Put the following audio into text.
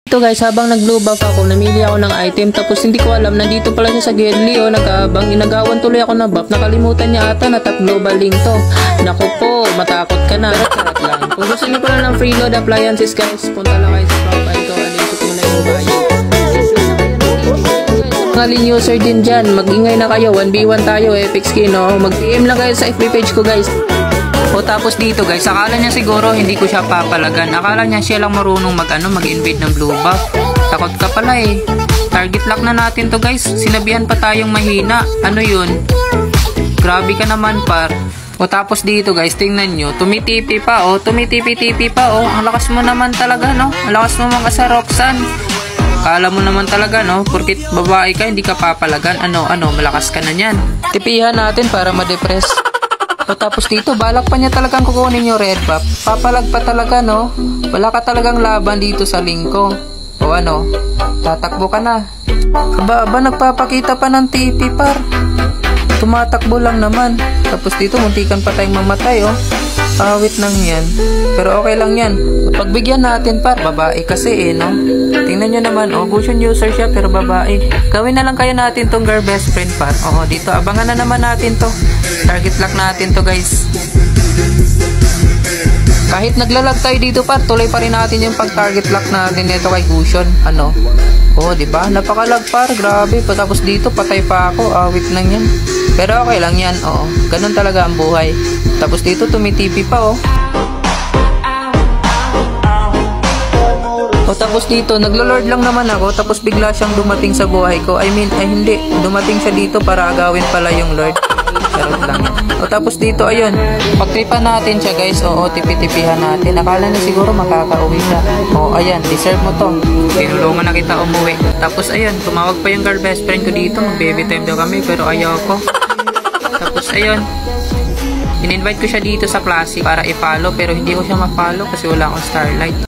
Ito guys, habang nag-blue buff ako, namili ako ng item tapos hindi ko alam, nandito pala siya sa Gedli o nag-aabang, inagawan tuloy ako ng buff, nakalimutan niya ata na tap global link to. Naku po, matakot ka na. Pero charot lang. Kung gusto niyo pala ng freeload appliances guys, punta lang kayo sa profile ko, alin ko na yung bayo. Mga lean user din dyan, mag-ingay na kayo, 1v1 tayo, epic skin o, mag-PM lang kayo sa FB page ko guys. O tapos dito guys, akala niya siguro hindi ko siya papalagan. Akala niya siya lang marunong mag-invade ng blue buff. Takot ka pala eh. Target lock na natin to guys. Sinabihan pa tayong mahina. Ano yun? Grabe ka naman par. O tapos dito guys, tingnan nyo. Tumitipi pa o. Tumitipi-tipi pa o. Ang lakas mo naman talaga no. Ang lakas mo mga sa Roxanne. Akala mo naman talaga no. Porkit babae ka, hindi ka papalagan. Ano, malakas ka na yan. Tipihan natin para ma-depress. O tapos dito, balak pa niya talagang kukunin yung red buff. Papalag pa talaga, no? Wala ka talagang laban dito sa lingko. O ano, tatakbo ka na. Aba, nagpapakita pa ng TP par. Tumatakbo lang naman. Tapos dito, muntikan pa tayong mamatay, oh. Awit nang yan. Pero okay lang yan. Pagbigyan natin par, babae kasi no? Tingnan nyo naman, Gusion user siya pero babae. Gawin na lang kaya natin tong girl best friend par. Dito, abangan na naman natin to. Target lock natin to guys. Kahit naglalag tayo dito par, tuloy pa rin natin yung pag-target lock natin nito kay Gusion. Ano? Diba? Napakalag par, grabe. Tapos dito, patay pa ako. Awit nang yan. Pero okay lang yan, ganun talaga ang buhay. Tapos dito, tumitipi pa, tapos dito, naglo-lord lang naman ako, tapos bigla siyang dumating sa buhay ko. Hindi. Dumating siya dito para agawin pala yung lord. Charot lang. Tapos dito, ayun. Pagtripan natin siya, guys. Tipi-tipihan natin. Akala na siguro makaka-uwi siya. Ayan. Deserve mo to. Tinulungan na kita umuwi. Tapos, ayun. Tumawag pa yung girl best friend ko dito. Mag-baby time daw kami, pero ayaw ko. Tapos, ayun. In-invite ko siya dito sa Classic para i-follow, pero hindi ko siya ma-follow kasi wala akong starlight.